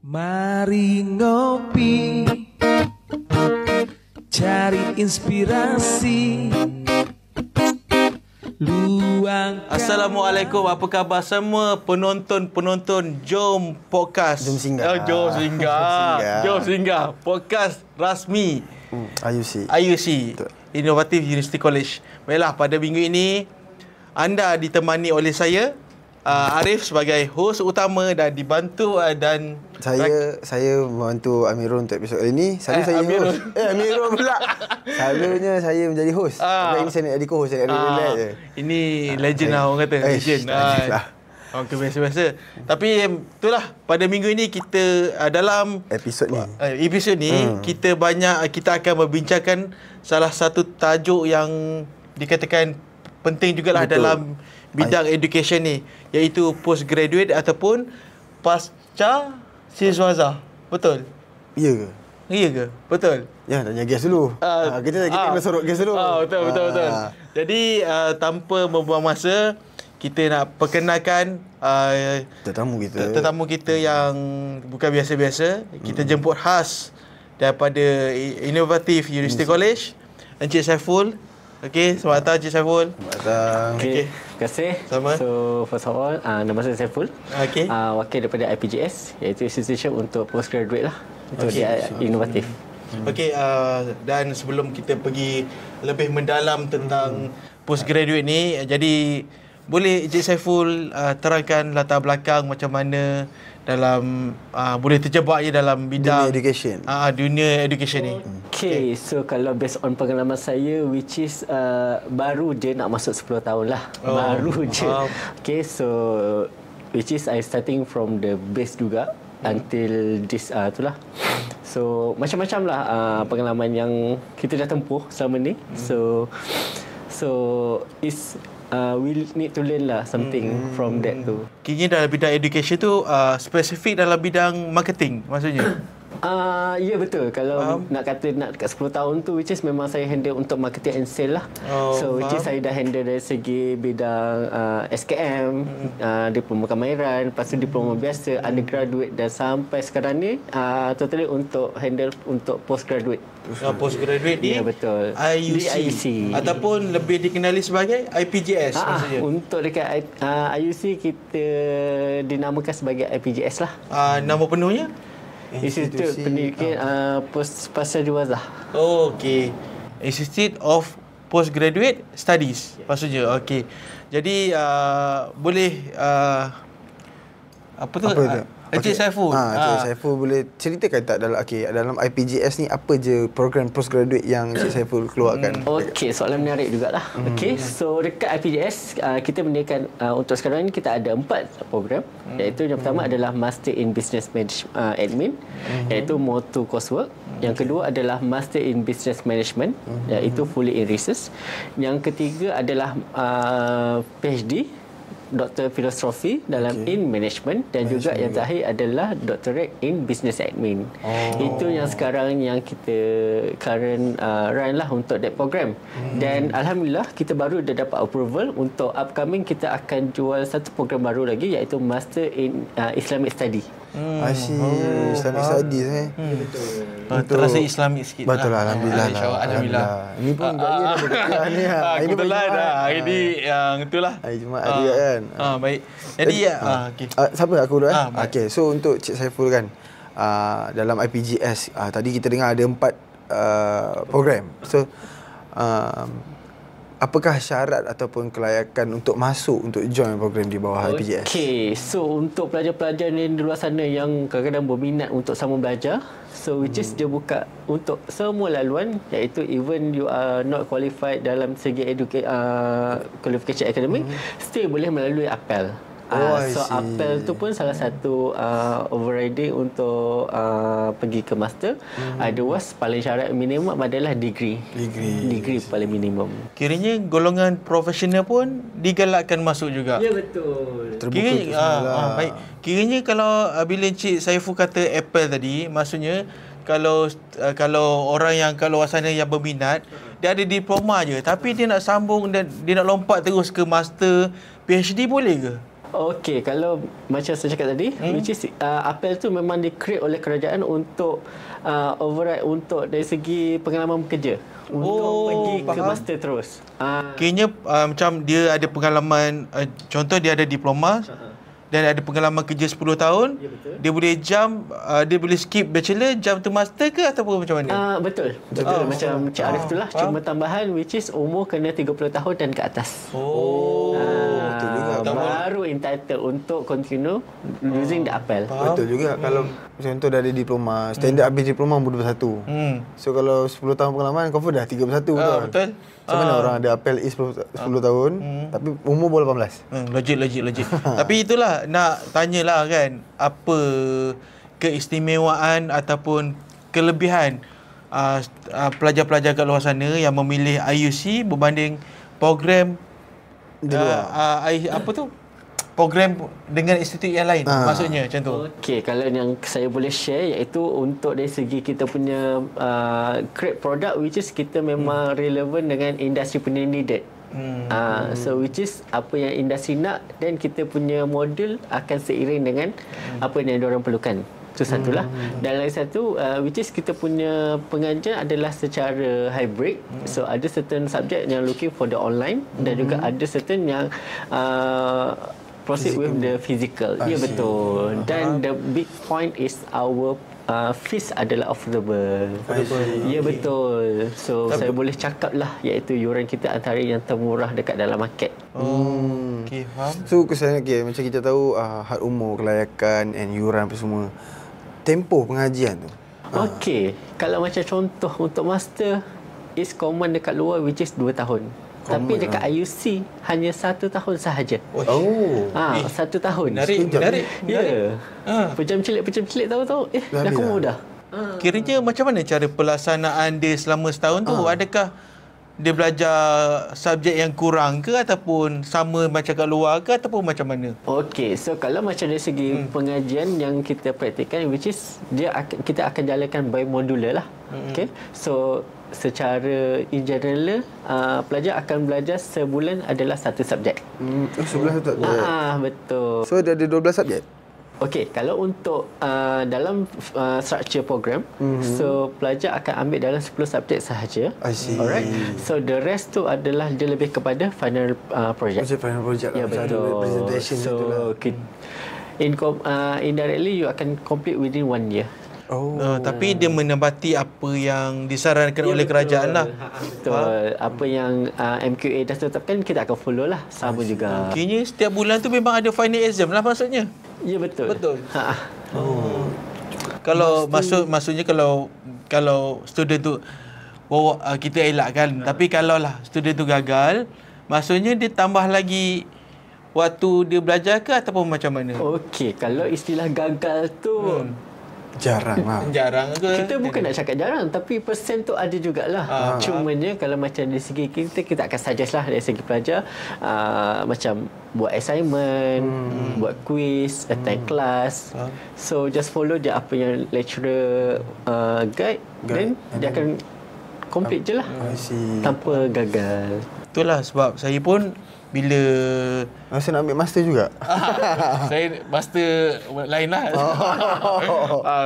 Mari ngopi, cari inspirasi, luang. Assalamualaikum, apa khabar semua penonton-penonton Jom Podcast. Jom singgah. Jom singgah. Jom singgah. Podcast rasmi IUC Innovative University College. Baiklah, pada minggu ini anda ditemani oleh saya Arif sebagai host utama dan dibantu dan saya membantu Amirul untuk episod ini. Selalu saya Amirul. host. Amirul pula. Selalunya saya menjadi host. Ini saya nak jadi co-host, saya nak relax je. Ini legend lah orang kata. Legend. Orang biasa-biasa. Tapi itulah, pada minggu ini kita dalam Episod ni kita akan membincangkan salah satu tajuk yang dikatakan penting jugalah dalam bidang education ni, iaitu postgraduate ataupun pasca siswaza. Betul? Ya ke? Ya ke? Betul? Ya, tanya guest dulu. Kita kena sorok guest dulu. Betul. Jadi tanpa membuang masa, kita nak perkenalkan tetamu kita yang bukan biasa-biasa. Kita jemput khas daripada Innovative University College, Encik Saiful. Okey, selamat datang Encik Saiful. Selamat datang. Okey, terima kasih. Sama. So, first of all, nama saya Saiful. Okey. Wakil daripada IPGS, iaitu Institution untuk Postgraduate lah. Untuk dia inovatif. Okey, dan sebelum kita pergi lebih mendalam tentang postgraduate ni, jadi boleh Encik Saiful terangkan latar belakang macam mana dalam boleh terjebak je dalam bidang dunia education ni. Okay, so kalau based on pengalaman saya, which is baru je nak masuk 10 tahun lah. Baru je. Okay, so which is I starting from the base juga until this itulah. So macam-macam lah pengalaman yang kita dah tempuh selama ni. So is we need to learn lah something from that tu. Kini dalam bidang education tu spesifik dalam bidang marketing maksudnya. Ya betul. Kalau nak dekat 10 tahun tu, which is memang saya handle untuk marketing and sale lah. Which is saya dah handle dari segi bidang SKM, diploma kemahiran, lepas tu diploma biasa, undergraduate, dan sampai sekarang ni totally untuk handle untuk postgraduate. Postgraduate ni betul. IUC ataupun lebih dikenali sebagai IPGS maksudnya. Untuk dekat IUC kita dinamakan sebagai IPGS lah. Nama penuhnya? Institut Pendidikan Pasca Siswaza. Okey. Institute of Postgraduate Studies maksudnya. Okey. Jadi boleh apa tu? Encik Saiful. Encik Saiful boleh ceritakan tak dalam IPGS ni apa je program postgraduate yang Encik Saiful keluarkan? Okey, soalan menarik jugalah. Okey, so dekat IPGS kita menyediakan untuk sekarang ni kita ada 4 program, iaitu yang pertama adalah Master in Business Admin, iaitu Motu coursework. Yang kedua adalah Master in Business Management, iaitu fully in research. Yang ketiga adalah PhD Doktor Filosofi dalam in management, dan juga yang terakhir adalah Doctorate in Business Admin. Itu yang sekarang yang kita current run lah untuk that program. Dan alhamdulillah kita baru dah dapat approval untuk upcoming kita akan jual satu program baru lagi, iaitu Master in Islamic Study. Islamic Studies Betul. Terasa Islamik sikit. Betul lah. Alhamdulillah. Ini pun gaya dah ni. Kebetulan hari ni yang itulah. Hari Jumaat dia kan. Baik. Jadi okey. Siapa aku dulu okey. So untuk Cik Saiful kan, dalam IPGS tadi kita dengar ada 4 program. So apakah syarat ataupun kelayakan untuk masuk untuk join program di bawah IPGS? Okey, so untuk pelajar-pelajar ni di luar sana yang kadang-kadang berminat untuk sambung belajar, so which is dia buka untuk semua laluan, iaitu even you are not qualified dalam segi qualification academic, still boleh melalui apel. So apel tu pun salah satu overriding untuk pergi ke master. Otherwise paling syarat minimum adalah degree paling minimum. Kiranya golongan profesional pun digalakkan masuk juga. Ya betul. Baik. Kiranya kalau bila Encik Saiful kata apel tadi, maksudnya kalau orang yang kalau sana yang berminat, dia ada diploma je tapi dia nak sambung dan dia nak lompat terus ke master PhD, boleh ke? Okey, kalau macam saya cakap tadi, which is apel tu memang di-create oleh kerajaan untuk override untuk dari segi pengalaman bekerja. Untuk pergi ke faham. master terus. Kayaknya macam dia ada pengalaman, contoh dia ada diploma dan ada pengalaman kerja 10 tahun. Ya, betul. Dia boleh jump, dia boleh skip bachelor, jump to master ke ataupun macam mana? Betul. Macam Cik Arif tu lah. Cuma tambahan which is umur kena 30 tahun dan ke atas. betul juga. Baru entitled untuk continue using the apel. Betul juga. Kalau contoh dah ada diploma, standard habis diploma umur 21. So kalau 10 tahun pengalaman, confirm dah 31 betul. Betul. Macam mana orang ada apel is 10 tahun tapi umur baru 18. Logik. Tapi itulah nak tanyalah kan, apa keistimewaan ataupun kelebihan pelajar-pelajar kat luar sana yang memilih IUC berbanding program Di luar. apa tu? Program dengan institut yang lain, maksudnya macam tu. Okey, kalau yang saya boleh share iaitu untuk dari segi kita punya create product which is kita memang relevan dengan industri punya needed. So which is apa yang industri nak dan kita punya model akan seiring dengan apa yang diorang perlukan. Itu satulah. Dan lagi satu which is kita punya pengajian adalah secara hybrid. So ada certain subject yang looking for the online dan juga ada certain yang proceed with the physical. Ya, betul. Dan the big point is our fees adalah affordable. Ya, betul. So saya boleh cakap lah iaitu yuran kita antara yang termurah dekat dalam market. Okey, faham. So kesan macam kita tahu had umur, kelayakan and yuran apa semua. Tempoh pengajian tu. Okey, kalau macam contoh untuk master is common dekat luar which is 2 tahun. Tapi dekat IUC hanya 1 tahun sahaja. 1 tahun. Menarik. Ya. Pejam celik tahu-tahu dah kumur dah. Kiranya macam mana cara pelaksanaan dia selama setahun tu? Adakah dia belajar subjek yang kurang ke ataupun sama macam kat luar ke ataupun macam mana? Okey, so kalau macam dari segi pengajian yang kita praktikkan which is kita akan jalankan by modular lah. Okey. So secara in general pelajar akan belajar sebulan adalah satu subjek. Sebelah tu. Betul. So dia ada 12 subjek. Okey, kalau untuk dalam structure program, so pelajar akan ambil dalam 10 subjek sahaja. I see. Alright. So the rest tu adalah dia lebih kepada final project. Final project Ya, lah. betul. Presentation So indirectly you akan complete within 1 year. Tapi dia menempati apa yang disarankan oleh kerajaan lah. Betul. Apa yang MQA dah tetapkan kita akan follow lah. Sama juga. Kayaknya setiap bulan tu memang ada final exam lah maksudnya. Ya, betul. Kalau maksudnya kalau student tu kita elakkan, tapi kalau lah student tu gagal, maksudnya dia tambah lagi waktu dia belajar ke ataupun macam mana? Okey, kalau istilah gagal tu Jarang lah. Jarang ke? kita bukan nak cakap jarang, tapi persen tu ada jugalah. Cumanya kalau macam dari segi kita akan suggest lah dari segi pelajar macam buat assignment, buat quiz, attend class. So just follow je apa yang lecturer guide, then dia akan complete je lah tanpa gagal. Itulah sebab saya pun bila Masa nak ambil master juga. saya master lain lah.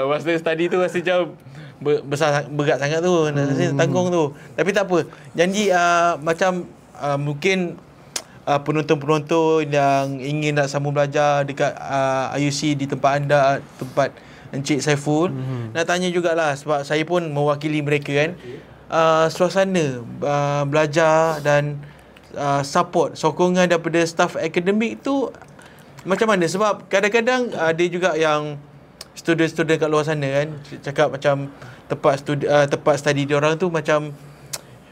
Master study tu rasa macam berat sangat tu, rasa tanggung tu. Tapi tak apa. Janji macam mungkin penonton-penonton yang ingin nak sambung belajar dekat IUC di tempat anda, tempat Encik Saiful, nak tanya jugalah sebab saya pun mewakili mereka kan. Suasana belajar dan support, sokongan daripada staff akademik tu macam mana? Sebab kadang-kadang ada juga yang student-student kat luar sana kan cakap macam tempat study diorang tu macam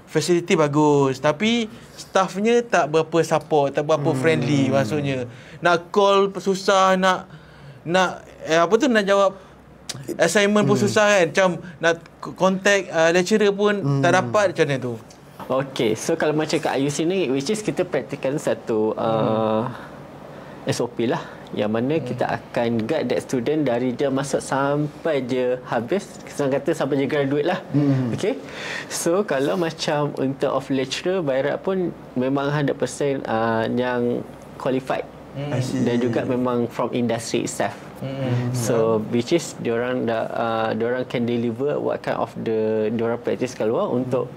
facility bagus tapi staffnya tak berapa support, tak berapa friendly. Maksudnya nak call susah, nak nak jawab assignment pun susah kan, macam nak contact lecturer pun tak dapat, macam mana tu? Okey, so kalau macam kat IUC ni which is kita praktikan satu SOP lah, yang mana kita akan guide that student dari dia masuk sampai dia habis, kita kata sampai dia graduate lah. Okey, so kalau macam untuk of lecturer by right pun memang 100% yang qualified Dan juga memang from industry itself. So which is diorang can deliver what kind of diorang practice kat luar untuk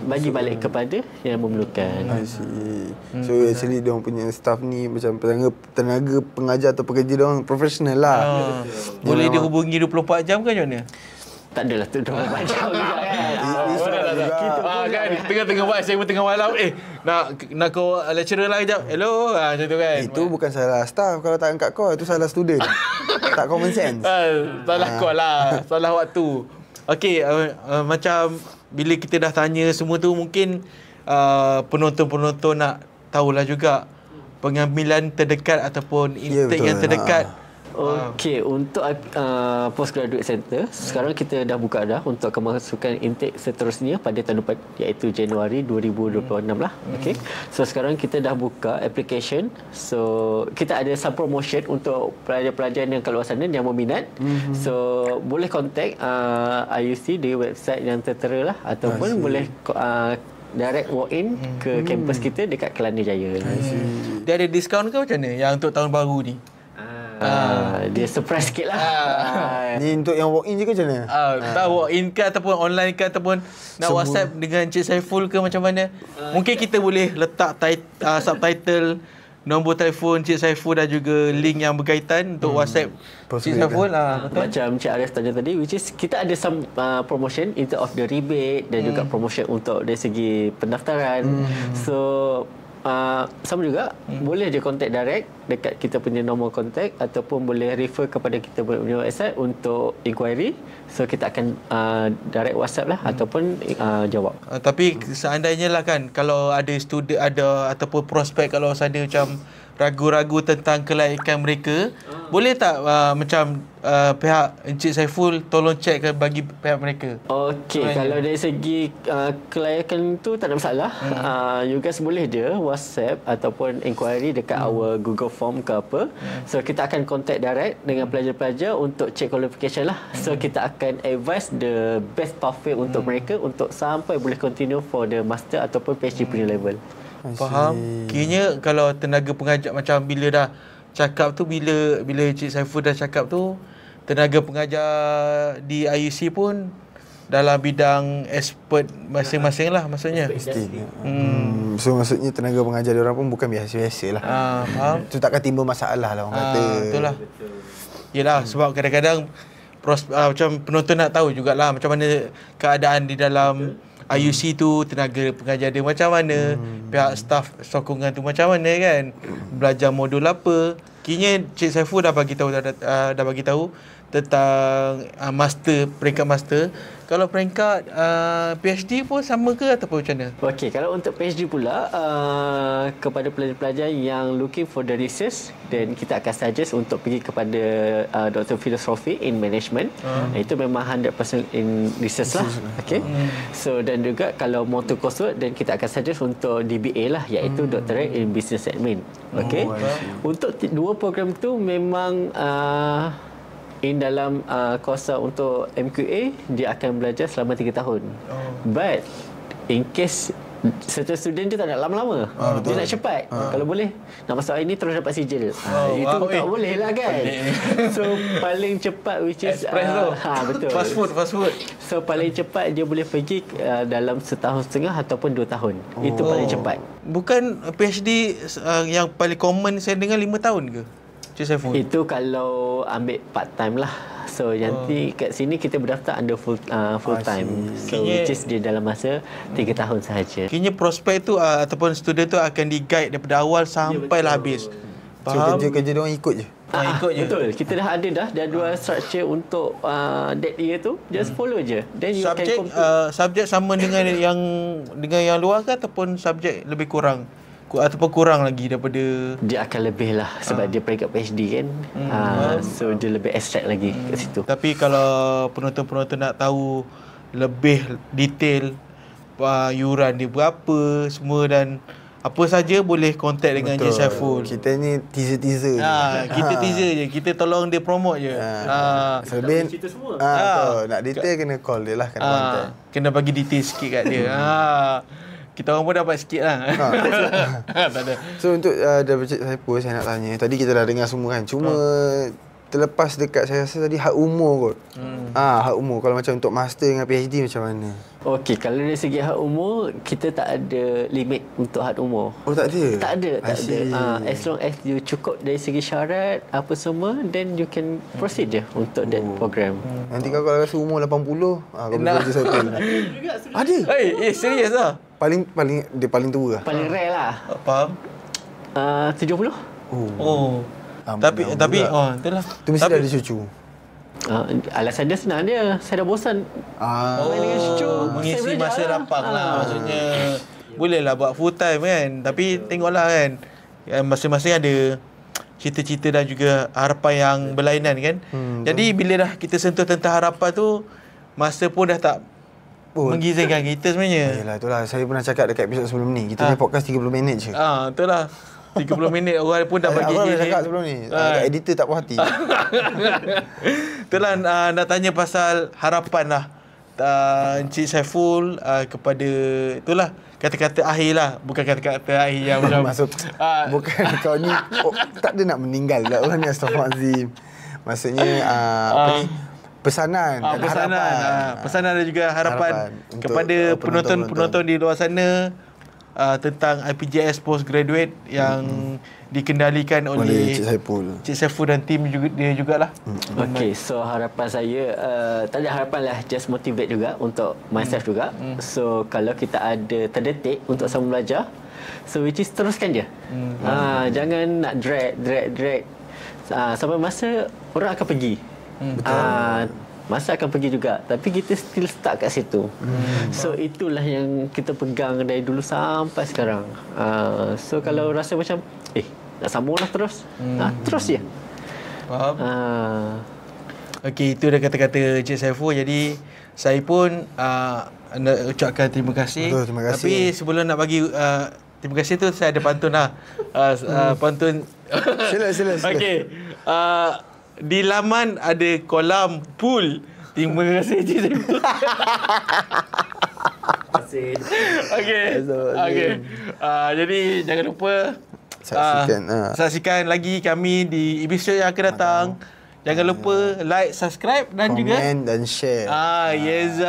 bagi balik kepada yang memerlukan. I see. So actually diorang punya staff ni macam tenaga pengajar atau pekerja diorang profesional lah. Boleh dihubungi 24 jam ke macam mana? Tak adalah tu diorang macam juga kan. Kan tengah-tengah buat saya tengah malam nak call lecturer lah kejap. Hello macam tu kan. Itu bukan salah staff. Kalau tak angkat call, itu salah student. Tak common sense. Salah call lah. Salah waktu. Okey, macam bila kita dah tanya semua tu, mungkin penonton-penonton nak tahulah juga pengambilan terdekat ataupun intake yang terdekat. Okey, untuk postgraduate center sekarang kita dah buka dah untuk kemasukan intake seterusnya pada tahun depan, iaitu Januari 2026 lah. Okey. So sekarang kita dah buka application. So kita ada some promotion untuk pelajar-pelajar yang kat luar sana yang berminat. So boleh contact IUC di website yang tertera lah, ataupun boleh direct walk in ke kampus kita dekat Kelana Jaya. Dia ada diskaun ke macam mana yang untuk tahun baru ni? Dia surprise sikit lah. Ni untuk yang walk in je ke macam mana? Tak walk in ke ataupun online ke ataupun nak WhatsApp dengan Cik Saiful ke macam mana? Mungkin kita boleh letak subtitle, nombor telefon Cik Saiful dan juga link yang berkaitan untuk WhatsApp Cik Saiful. Betul? Macam Cik Arif tanya tadi, which is kita ada some promotion in terms of the rebate dan juga promotion untuk dari segi pendaftaran. So sama juga boleh je contact direct dekat kita punya nombor contact, ataupun boleh refer kepada kita punya website untuk inquiry. So kita akan direct WhatsApp lah ataupun jawab. Tapi seandainya lah kan, kalau ada student ataupun prospek kalau sana macam ragu-ragu tentang kelaikan mereka, boleh tak macam pihak Encik Saiful tolong check bagi pihak mereka? Okey, kalau dari segi kelayakan tu tak ada masalah. You guys boleh je WhatsApp ataupun inquiry dekat our Google Form ke apa. So kita akan contact direct dengan pelajar-pelajar untuk check qualification lah. So kita akan advise the best pathway untuk mereka untuk sampai boleh continue for the master ataupun PhD punya level. Faham? Kiranya kalau tenaga pengajar macam bila dah cakap tu, bila Cik Saiful dah cakap tu, tenaga pengajar di IUC pun dalam bidang expert masing-masing lah maksudnya. So maksudnya tenaga pengajar diorang pun bukan biasa-biasa lah. Faham? Tu takkan timbul masalah lah orang kata. Betul lah. Yelah, sebab kadang-kadang macam penonton nak tahu jugalah macam mana keadaan di dalam IUC tu, tenaga pengajar dia macam mana, pihak staf sokongan tu macam mana kan, belajar modul apa. Kiranya Cik Saiful dah bagi tahu tentang peringkat master. Kalau peringkat PhD pun sama ke ataupun macam mana? Okey, kalau untuk PhD pula, kepada pelajar-pelajar yang looking for the research, then kita akan suggest untuk pergi kepada Dr. Philosophy in Management. Itu memang 100% in research lah. Okey. So dan juga kalau mau to coursework, then kita akan suggest untuk DBA lah, iaitu Doctorate in Business Admin. Okey. Untuk dua program tu memang in dalam kursa untuk MQA dia akan belajar selama 3 tahun. But in case certain student dia tak nak lama-lama, dia nak cepat. Kalau boleh nak masuk hari ni terus dapat sijil. Itu tak boleh lah kan. So paling cepat which is express tu. Betul. Fast food. So paling cepat dia boleh pergi dalam 1.5 tahun ataupun 2 tahun. Itu paling cepat. Bukan PhD yang paling common saya dengar 5 tahun ke? Cik Saiful. Itu kalau ambil part time lah. So nanti kat sini kita berdaftar under full time. So which is dia dalam masa 3 tahun sahaja. Kini prospek tu ataupun student tu akan di-guide daripada awal sampai lah habis. So kerja-kerja diorang ikut je. Ikut je. Betul. Kita dah ada jadual structure untuk that year tu. Just follow je. Then you can subjek sama dengan yang luar ke ataupun subjek lebih kurang? Ataupun kurang lagi daripada dia akan lebih lah sebab dia peringkat PhD kan. So dia lebih abstract lagi kat situ. Tapi kalau penonton-penonton nak tahu lebih detail yuran dia berapa semua dan apa saja, boleh contact dengan Encik Saiful. Kita ni teaser-teaser je. Kita teaser je. Kita tolong dia promote je. Selebih cerita semua. Nak detail kena call dia lah, kena contact. Kena bagi detail sikit kat dia. kita orang pun dapat sikit lah. Tak ada. So untuk daripada Cik Saiful, saya nak tanya. Tadi kita dah dengar semua kan. Cuma terlepas dekat saya rasa tadi had umur kot. Had umur. Kalau macam untuk master dengan PhD macam mana? Okey, kalau dari segi had umur, kita tak ada limit untuk had umur. Oh tak ada? Tak ada. As long as you cukup dari segi syarat apa semua, then you can proceed je untuk that program. Nanti kalau rasa umur 80, kau boleh kerja Saiful. Ada? Serius lah. Dia paling tua lah. Paling rare lah. Faham? 70. Oh. Tapi itulah. Tu mesti dah ada cucu. Alasan dia senang dia. Saya dah bosan main dengan cucu. Mengisi masa rapang lah. Maksudnya bolehlah buat full time kan. Tapi tengoklah kan, masing-masing ada cita-cita dan juga harapan yang berlainan kan. Jadi bila dah kita sentuh tentang harapan tu, masa pun dah tak mengizinkan kita sebenarnya. Yalah, itulah saya pernah cakap dekat episod sebelum ni. Kita ni podcast 30 minit je. Itulah. 30 minit orang pun dah bagi Orang dah cakap sebelum ni. Editor tak puas hati. Itulah nak tanya pasal harapan lah Encik Saiful kepada itulah kata-kata akhir lah. Bukan kata-kata akhir yang macam Maksud bukan kau ni tak ada nak meninggal lah orang ni, astagfirullahalazim. Maksudnya apa ni, pesanan dan harapan. Pesanan dan juga harapan kepada penonton-penonton di luar sana tentang IPJS Postgraduate yang dikendalikan oleh Cik Saiful dan tim juga, dia jugalah. Okay, so harapan saya tak ada harapan lah, just motivate juga untuk myself juga. So kalau kita ada terdetik untuk sama belajar, so which is teruskan je. Jangan nak drag sampai masa orang akan pergi. Masa akan pergi juga, tapi kita still stuck kat situ. So itulah yang kita pegang dari dulu sampai sekarang. So kalau rasa macam nak sambung lah terus, terus je. Faham? Okey, itu dah kata-kata Cik Saiful. Jadi saya pun nak ucapkan terima kasih. Betul, terima kasih. Tapi sebelum nak bagi terima kasih tu, saya ada pantun lah. Pantun. Sila. Okey. Di laman ada kolam pool. Terima kasih Cik Saiful. Okey. Jadi jangan lupa saksikan lagi kami di episod yang akan datang. Jangan lupa like, subscribe dan comment juga dan share. Yes.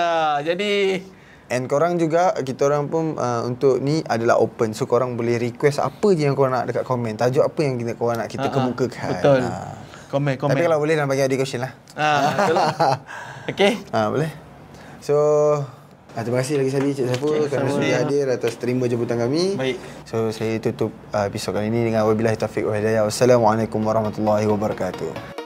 Jadi and korang juga, kita orang pun untuk ni adalah open. So korang boleh request apa je yang korang nak dekat komen. Tajuk apa yang korang nak kita kemukakan. Betul. Komen. Tapi kalau boleh dalam bagian question lah. Betul. Okey. Boleh. So terima kasih lagi sekali Cik Saiful kerana sudi hadir atas terima jemputan kami. Baik. So saya tutup episod kali ini dengan wabillahi taufiq wal hidayah. Wassalamualaikum warahmatullahi wabarakatuh.